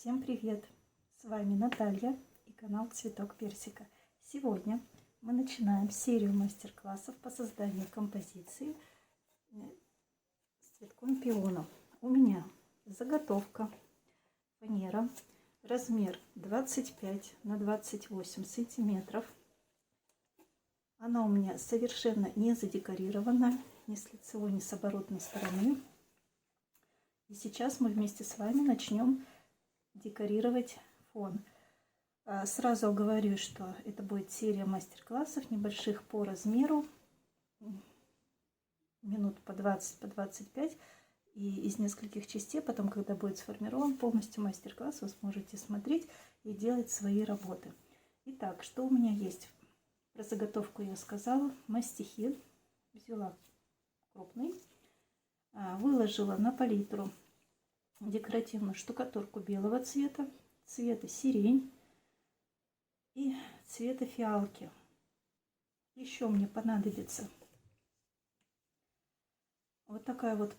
Всем привет! С вами Наталья и канал Цветок Персика. Сегодня мы начинаем серию мастер-классов по созданию композиции с цветком пиона. У меня заготовка фанера, размер 25 на 28 сантиметров. Она у меня совершенно не задекорирована ни с лицевой, ни с оборотной стороны. И сейчас мы вместе с вами начнем декорировать фон. Сразу говорю, что это будет серия мастер-классов небольших по размеру, минут по 20, по 25, и из нескольких частей. Потом, когда будет сформирован полностью мастер-класс, вы сможете смотреть и делать свои работы. Итак, что у меня есть? Про заготовку я сказала. Мастихин взяла крупный, выложила на палитру декоративную штукатурку белого цвета, цвета сирень и цвета фиалки. Еще мне понадобится вот такая вот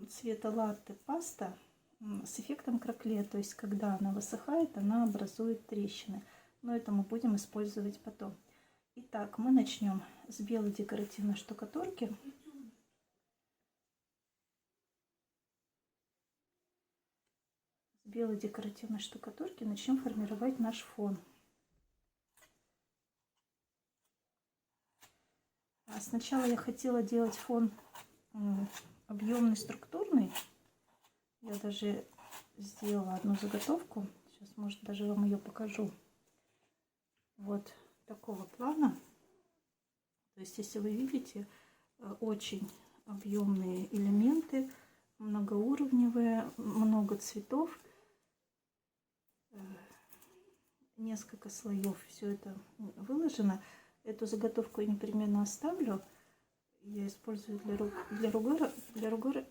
цвета латте паста с эффектом кракле, то есть когда она высыхает, она образует трещины, но это мы будем использовать потом. Итак, мы начнем с белой декоративной штукатурки. Белой декоративной штукатурки начнем формировать наш фон. Сначала я хотела делать фон объемный, структурный. Я даже сделала одну заготовку. Сейчас, может, даже вам ее покажу. Вот такого плана. То есть, если вы видите, очень объемные элементы, многоуровневые, много цветов. Несколько слоев все это выложено. Эту заготовку я непременно оставлю. Я использую для ругора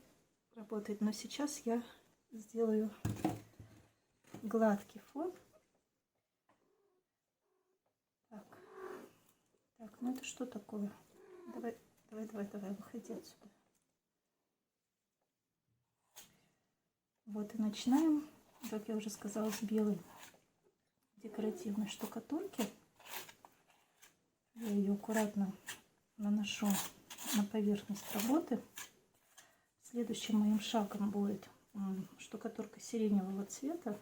работает, но сейчас я сделаю гладкий фон. Так, ну это что такое? Давай, выходи отсюда. Вот и начинаем, как я уже сказала, с белой декоративной штукатурки. Я ее аккуратно наношу на поверхность работы. Следующим моим шагом будет штукатурка сиреневого цвета,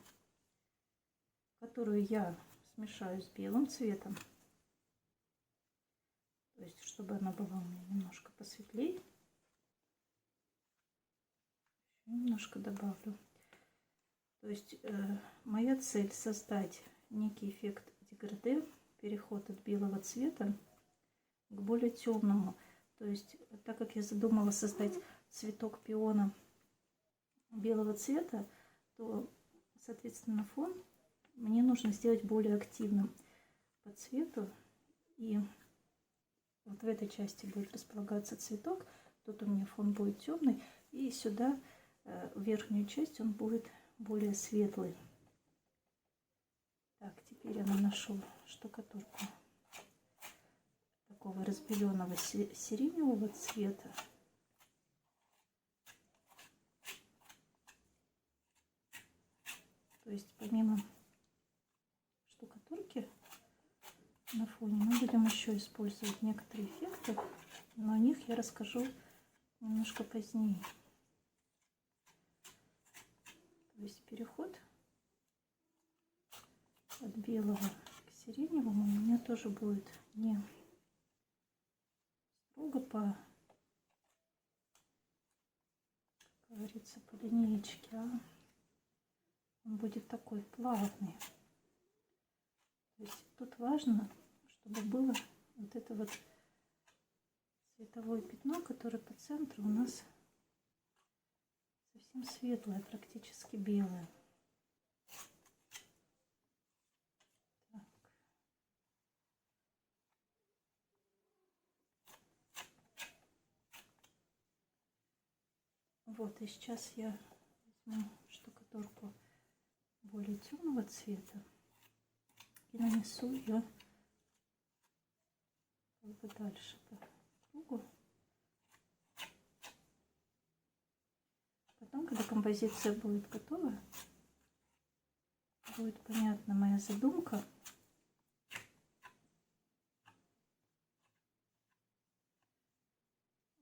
которую я смешаю с белым цветом, то есть чтобы она была у меня немножко посветлее. Немножко добавлю. То есть моя цель создать некий эффект деграде, переход от белого цвета к более темному. То есть, так как я задумала создать цветок пиона белого цвета, то, соответственно, фон мне нужно сделать более активным по цвету. И вот в этой части будет располагаться цветок. Тут у меня фон будет темный. И сюда, в верхнюю часть, он будет более светлый. Так, теперь я наношу штукатурку такого разбеленного сиреневого цвета. То есть помимо штукатурки на фоне мы будем еще использовать некоторые эффекты, но о них я расскажу немножко позднее. То есть переход от белого к сиреневому у меня тоже будет не строго по, как говорится, по линеечке, а он будет такой плавный. То есть тут важно, чтобы было вот это вот цветовое пятно, которое по центру у нас совсем светлое, практически белое. Так. Вот, и сейчас я возьму штукатурку более темного цвета и нанесу ее как бы дальше по кругу. Потом, когда композиция будет готова, будет понятна моя задумка.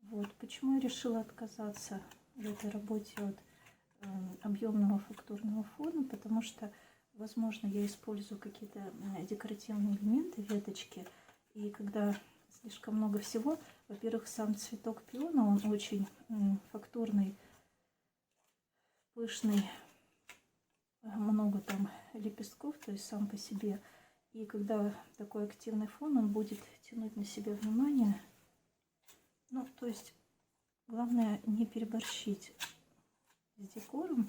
Вот почему я решила отказаться в этой работе от объемного фактурного фона, потому что, возможно, я использую какие-то декоративные элементы, веточки, и когда слишком много всего, во-первых, сам цветок пиона, он очень фактурный, пышный, много там лепестков, то есть сам по себе. И когда такой активный фон, он будет тянуть на себя внимание. Ну, то есть, главное не переборщить с декором,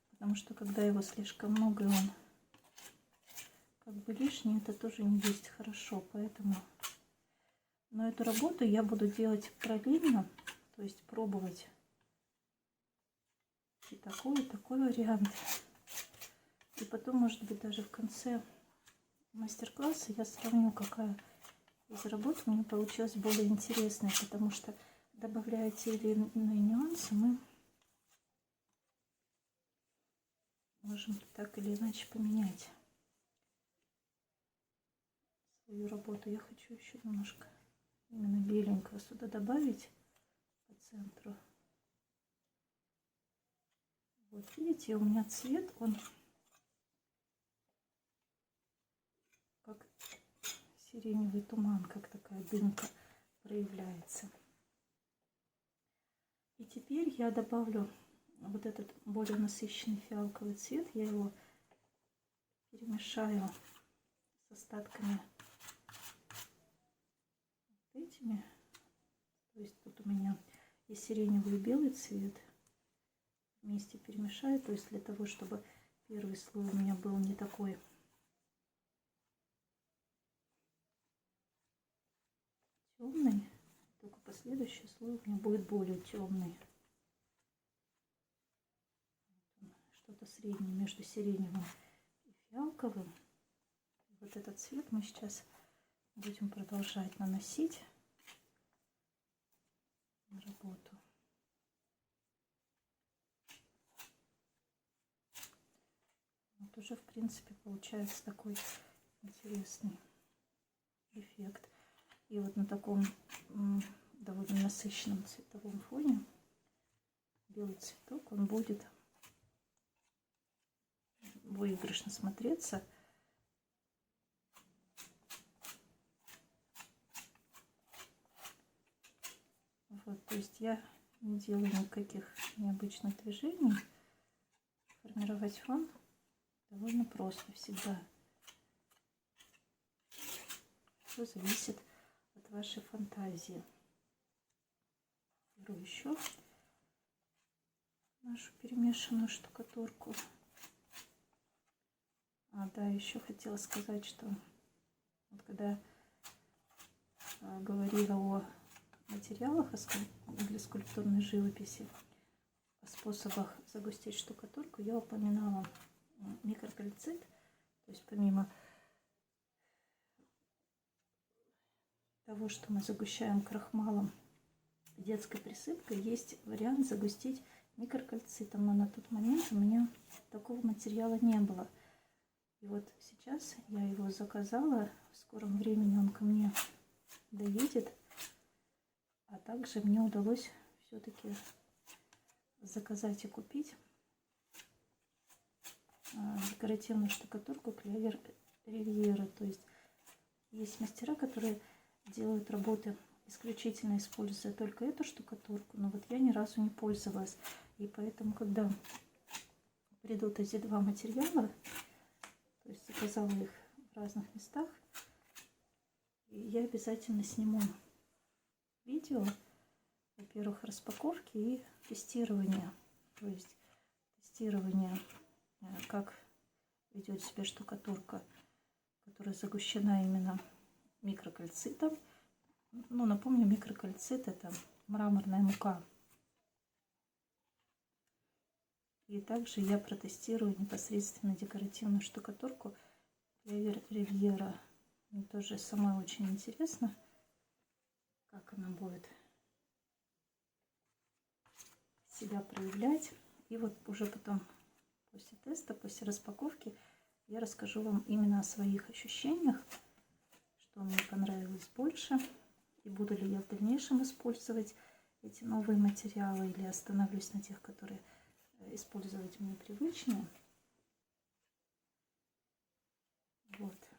потому что когда его слишком много, и он как бы лишний, это тоже не есть хорошо. Поэтому, но эту работу я буду делать параллельно, то есть пробовать и такой вариант. И потом, может быть, даже в конце мастер-класса я сравню, какая из работ мне получилась более интересной, потому что, добавляя те или иные нюансы, мы можем так или иначе поменять свою работу. Я хочу еще немножко именно беленького сюда добавить по центру. Вот видите, у меня цвет, он как сиреневый туман, как такая дымка проявляется. И теперь я добавлю вот этот более насыщенный фиалковый цвет. Я его перемешаю с остатками вот этими. То есть тут у меня и сиреневый, и белый цвет вместе перемешаю. То есть для того, чтобы первый слой у меня был не такой темный, только последующий слой у меня будет более темный. Что-то среднее между сиреневым и фиалковым. Вот этот цвет мы сейчас будем продолжать наносить на работу. Вот уже, в принципе, получается такой интересный эффект. И вот на таком довольно насыщенном цветовом фоне белый цветок, он будет выигрышно смотреться. Вот, то есть я не делаю никаких необычных движений. Формировать фон довольно просто всегда. Все зависит от вашей фантазии. Беру еще нашу перемешанную штукатурку. Да, еще хотела сказать, что вот когда говорила о материалах для скульптурной живописи, о способах загустить штукатурку, я упоминала микрокальцит. То есть помимо того, что мы загущаем крахмалом, детской присыпкой, есть вариант загустить микрокальцитом, но на тот момент у меня такого материала не было. И вот сейчас я его заказала, в скором времени он ко мне доедет, а также мне удалось все-таки заказать и купить декоративную штукатурку Клевер Ривьера. То есть мастера, которые делают работы исключительно используя только эту штукатурку, но вот я ни разу не пользовалась. И поэтому, когда придут эти два материала, то есть заказала их в разных местах, и я обязательно сниму видео, во-первых, распаковки и тестирования. То есть тестирование, как ведет себя штукатурка, которая загущена именно микрокальцитом. Ну, напомню, микрокальцит — это мраморная мука. И также я протестирую непосредственно декоративную штукатурку Клевер Ривьера. Мне тоже самой очень интересно, как она будет себя проявлять. И вот уже потом, после теста, после распаковки, я расскажу вам именно о своих ощущениях, что мне понравилось больше, и буду ли я в дальнейшем использовать эти новые материалы или остановлюсь на тех, которые использовать мне привычнее. Вот.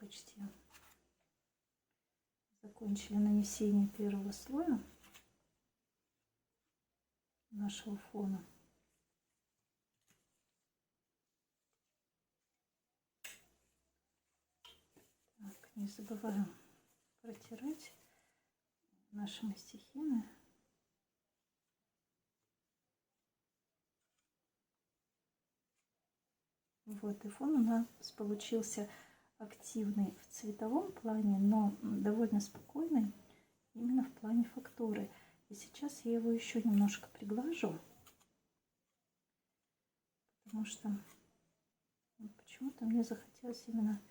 Почти закончили нанесение первого слоя нашего фона. Так, не забываем протирать наши мастихины. Вот, и фон у нас получился активный в цветовом плане, но довольно спокойный именно в плане фактуры. И сейчас я его еще немножко приглажу, потому что почему-то мне захотелось именно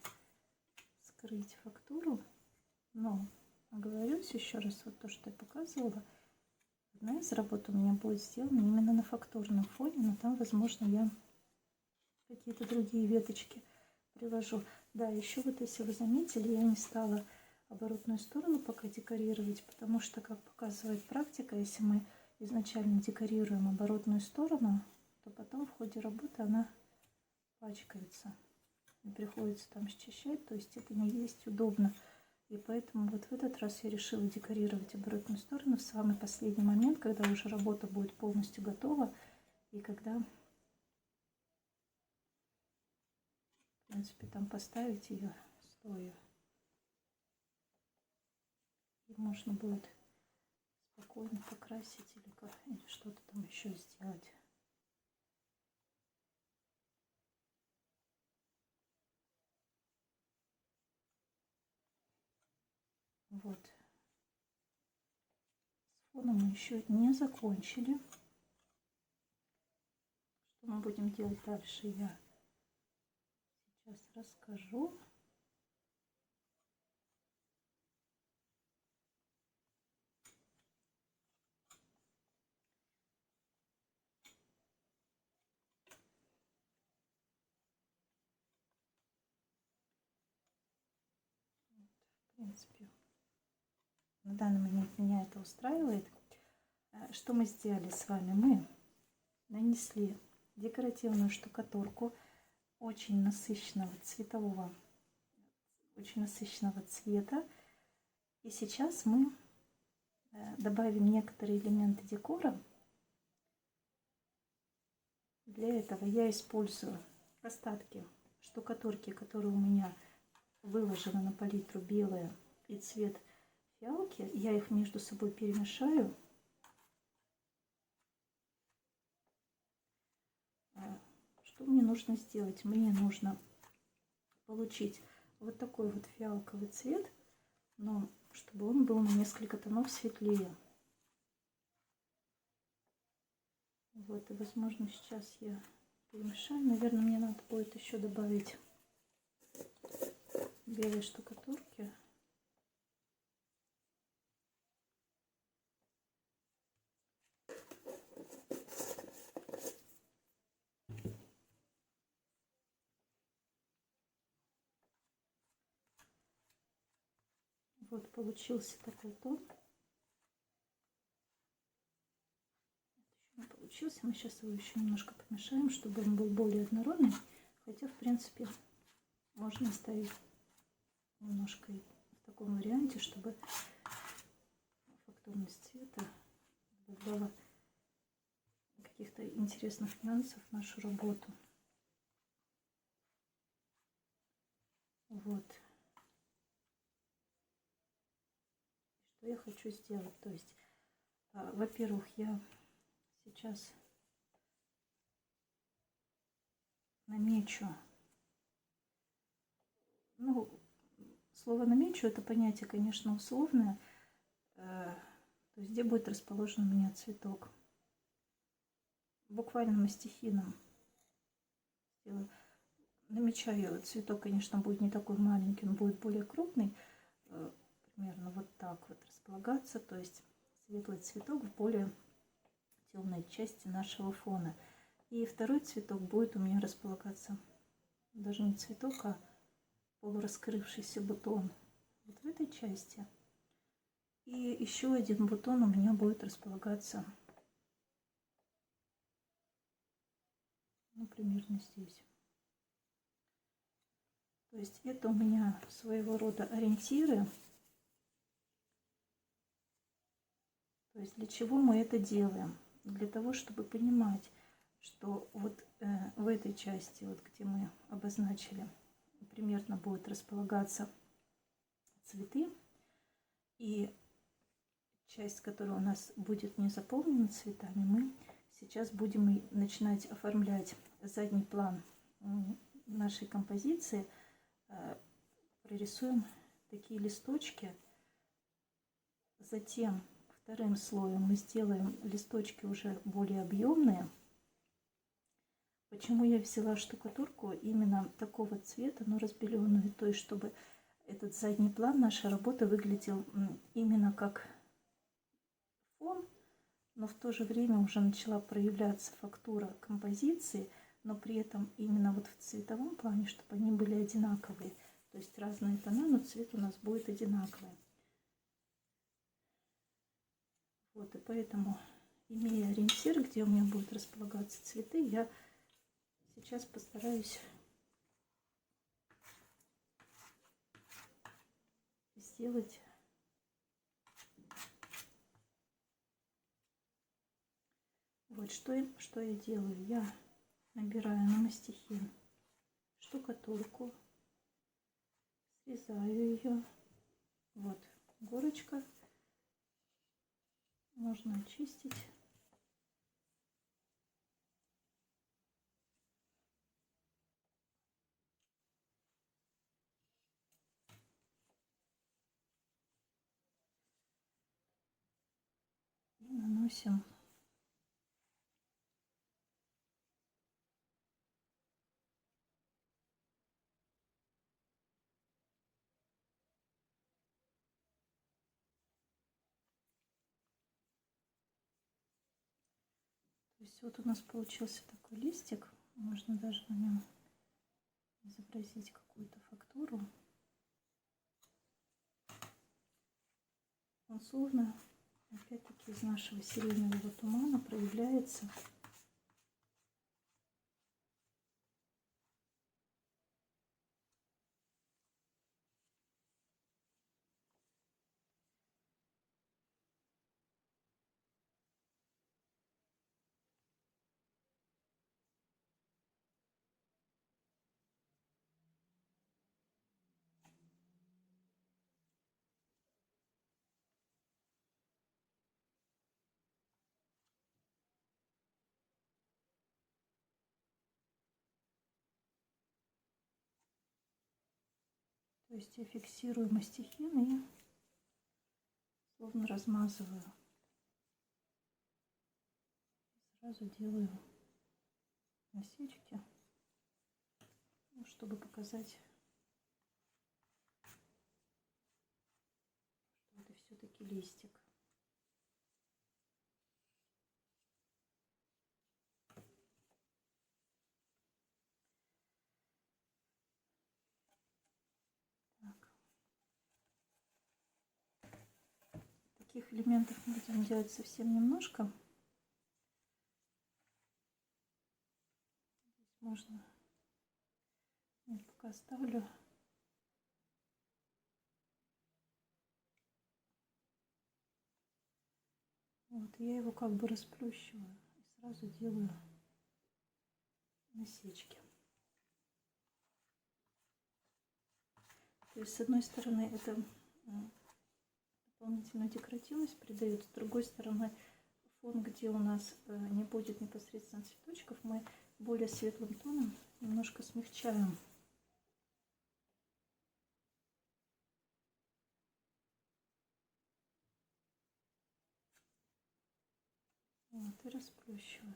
скрыть фактуру. Но оговорюсь еще раз, вот то, что я показывала, одна из работ у меня будет сделана именно на фактурном фоне, но там, возможно, я какие-то другие веточки приложу. Да, еще вот если вы заметили, я не стала оборотную сторону пока декорировать, потому что, как показывает практика, если мы изначально декорируем оборотную сторону, то потом в ходе работы она пачкается и приходится там счищать, то есть это не есть удобно. И поэтому вот в этот раз я решила декорировать оборотную сторону в самый последний момент, когда уже работа будет полностью готова и когда, в принципе, там поставить ее стоя. И можно будет спокойно покрасить или что-то там еще сделать. Вот. С фоном мы еще не закончили. Что мы будем делать дальше, я сейчас расскажу. В принципе, на данный момент меня это устраивает. Что мы сделали с вами? Мы нанесли декоративную штукатурку очень насыщенного цветового, очень насыщенного цвета. И сейчас мы добавим некоторые элементы декора. Для этого я использую остатки штукатурки, которые у меня выложены на палитру белая и цвет фиалки. Я их между собой перемешаю. Что мне нужно сделать? Мне нужно получить вот такой вот фиалковый цвет, но чтобы он был на несколько тонов светлее. Вот, и возможно сейчас я перемешаю. Наверное, мне надо будет еще добавить белой штукатурки. Вот получился такой тон. Получился. Мы сейчас его еще немножко помешаем, чтобы он был более однородный. Хотя, в принципе, можно оставить немножко в таком варианте, чтобы фактурность цвета добавляла каких-то интересных нюансов в нашу работу. Вот. Что я хочу сделать? То есть, во-первых, я сейчас намечу. Ну, слово намечу — это понятие, конечно, условное. То есть, где будет расположен у меня цветок. Буквально мастихином намечаю. Цветок, конечно, будет не такой маленький, он будет более крупный. примерно вот так вот располагаться, то есть светлый цветок в более темной части нашего фона. И второй цветок будет у меня располагаться, даже не цветок, а полураскрывшийся бутон вот в этой части. И еще один бутон у меня будет располагаться, ну, примерно здесь. То есть это у меня своего рода ориентиры. То есть для чего мы это делаем? Для того, чтобы понимать, что вот в этой части, вот где мы обозначили, примерно будет располагаться цветы, и часть, которая у нас будет не заполнена цветами, мы сейчас будем начинать оформлять задний план нашей композиции. Прорисуем такие листочки. Затем вторым слоем мы сделаем листочки уже более объемные. Почему я взяла штукатурку именно такого цвета, но разбеленную, то есть чтобы этот задний план нашей работы выглядел именно как фон, но в то же время уже начала проявляться фактура композиции, но при этом именно вот в цветовом плане, чтобы они были одинаковые. То есть разные тона, но цвет у нас будет одинаковый. Вот, и поэтому, имея ориентир, где у меня будут располагаться цветы, я сейчас постараюсь сделать вот что я делаю. Я набираю на мастихин штукатурку, срезаю ее. Вот горочка, можно очистить. И наносим То есть вот у нас получился такой листик. Можно даже на нем изобразить какую-то фактуру. Он словно, опять-таки, из нашего сиреневого тумана проявляется. То есть я фиксирую мастихин и словно размазываю. Сразу делаю насечки, чтобы показать, что это все-таки листик. Таких элементов мы будем делать совсем немножко. Здесь можно, я пока оставлю. Вот, я его как бы расплющиваю и сразу делаю насечки. То есть с одной стороны это дополнительную декоративность придает, с другой стороны фон, где у нас не будет непосредственно цветочков, мы более светлым тоном немножко смягчаем. Вот, и расплющиваю.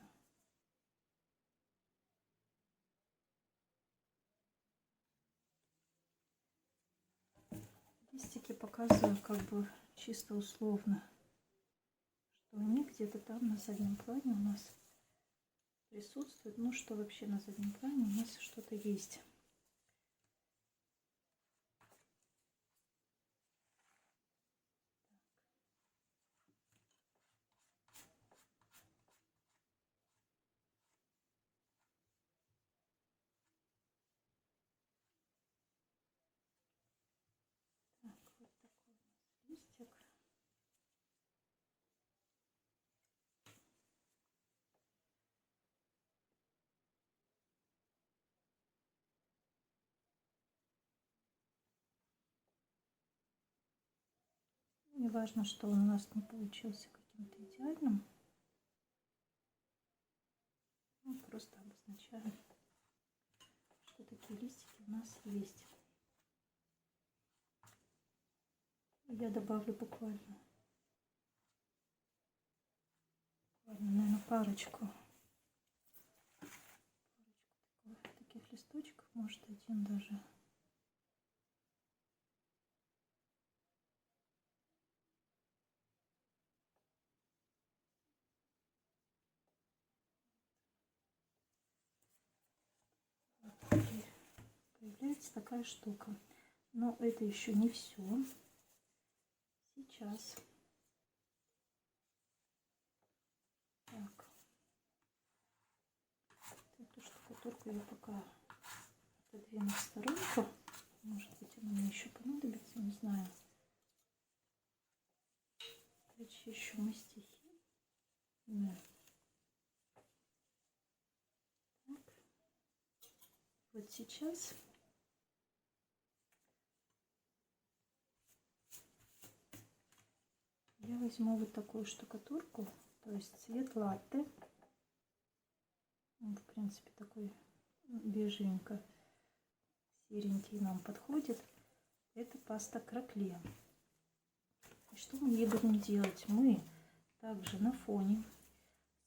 Листики показываю как бы чисто условно, что они где-то там на заднем плане у нас присутствуют. Ну, что вообще на заднем плане у нас что-то есть. Так, вот такой у нас листик. Не важно, что он у нас не получился каким-то идеальным. Мы просто обозначаем, что такие листики у нас есть. Я добавлю буквально, наверное, парочку таких листочков, может один даже. Появляется такая штука. Но это еще не все. Сейчас. Так. Эту штукатурку я пока отодвину в сторонку. Может быть, она мне еще понадобится, не знаю. Еще мастихин. Да. Так. Вот сейчас я возьму вот такую штукатурку, то есть цвет латте. В принципе, такой беженько серенький нам подходит. Это паста Кракле. И что мы ей будем делать? Мы также на фоне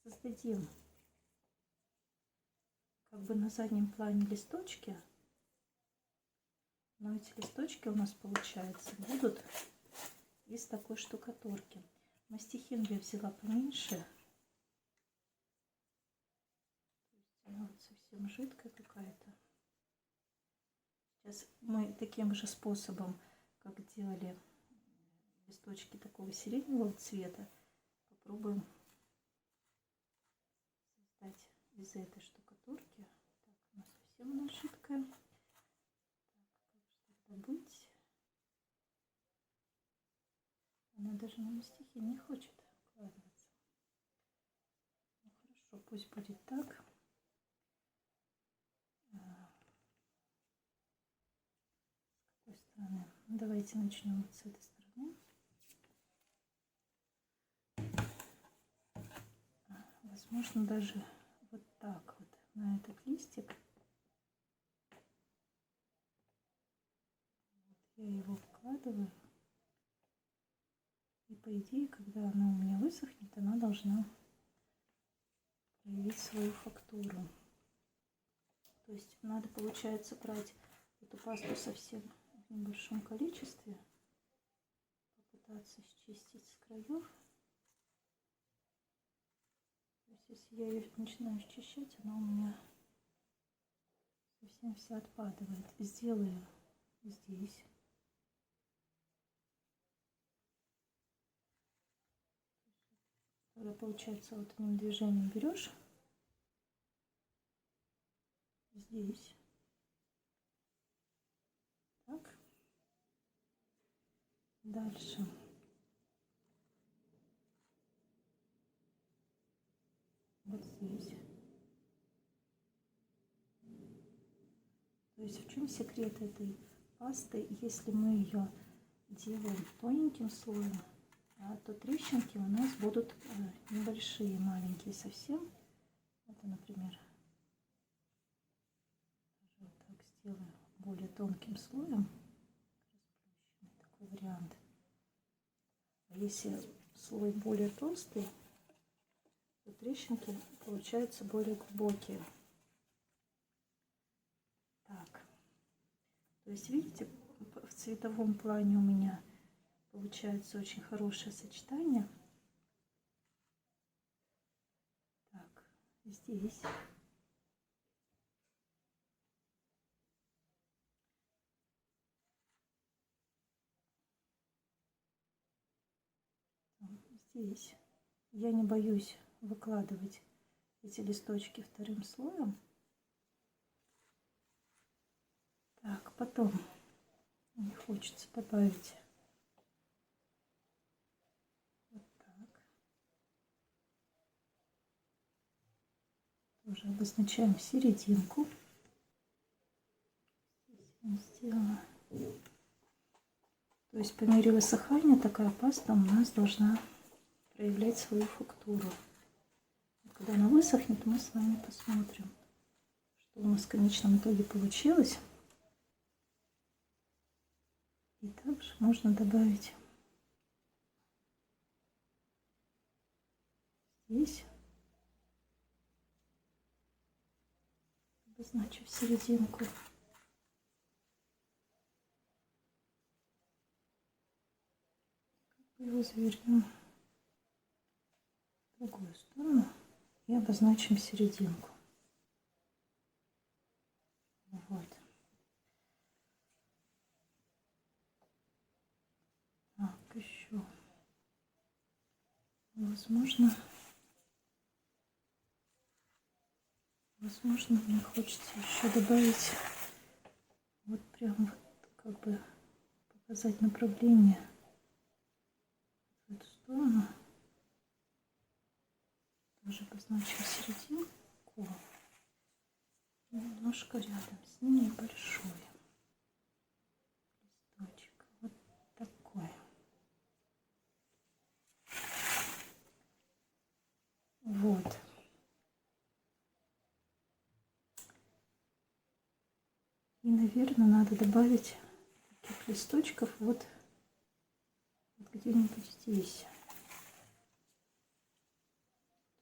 создадим как бы на заднем плане листочки, но эти листочки у нас, получается, будут из такой штукатурки. Мастихин я взяла поменьше. Она вот совсем жидкая какая-то. Сейчас мы таким же способом, как делали листочки такого сиреневого цвета, попробуем создать из этой штукатурки. Так, у нас совсем она жидкая. Так, как же тогда быть? Она даже на мастихин не хочет укладываться. Ну хорошо, пусть будет так. С какой стороны? Давайте начнем вот с этой стороны. Возможно, даже вот так вот на этот листик. Вот я его вкладываю. И по идее, когда она у меня высохнет, она должна проявить свою фактуру. То есть надо, получается, брать эту пасту совсем в небольшом количестве, попытаться счистить с краев. То есть если я ее начинаю счищать, она у меня совсем вся отпадывает. Сделаю здесь. Тогда получается вот одним движением берешь здесь. Так. Дальше. Вот здесь. То есть в чем секрет этой пасты? Если мы ее делаем тоненьким слоем, то трещинки у нас будут небольшие, маленькие совсем. Это, например, вот так сделаю более тонким слоем. Такой вариант. А если слой более толстый, то трещинки получаются более глубокие. Так. То есть, видите, в цветовом плане у меня Получается очень хорошее сочетание. Так, здесь. Здесь. Я не боюсь выкладывать эти листочки вторым слоем. Так, потом мне хочется добавить вот так. Тоже обозначаем серединку. Здесь я сделала. То есть по мере высыхания такая паста у нас должна проявлять свою фактуру. Когда она высохнет, мы с вами посмотрим, что у нас в конечном итоге получилось. И также можно добавить здесь, обозначив серединку. Его завернем в другую сторону и обозначим серединку. Вот. Так, еще. Возможно, мне хочется еще добавить вот прям вот как бы показать направление в эту сторону. Тоже обозначим серединку. Немножко рядом с ним небольшой листочек. Вот такой. Вот. И, наверное, надо добавить таких листочков вот где-нибудь здесь.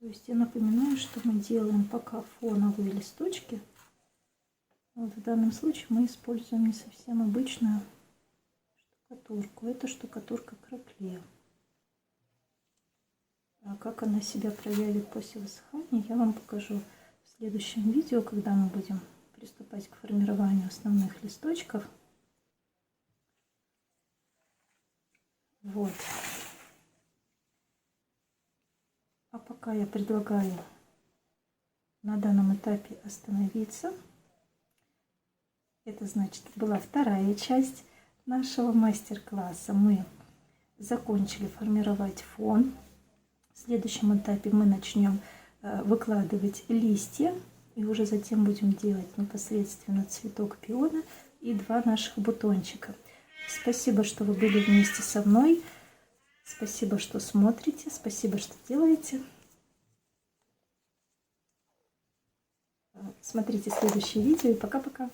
То есть я напоминаю, что мы делаем пока фоновые листочки. Вот в данном случае мы используем не совсем обычную штукатурку. Это штукатурка Кракле. А как она себя проявит после высыхания, я вам покажу в следующем видео, когда мы будем приступать к формированию основных листочков. Вот. А пока я предлагаю на данном этапе остановиться. Это значит, была вторая часть нашего мастер-класса. Мы закончили формировать фон. В следующем этапе мы начнем выкладывать листья. И уже затем будем делать непосредственно цветок пиона и два наших бутончика. Спасибо, что вы были вместе со мной. Спасибо, что смотрите. Спасибо, что делаете. Смотрите следующее видео и пока-пока.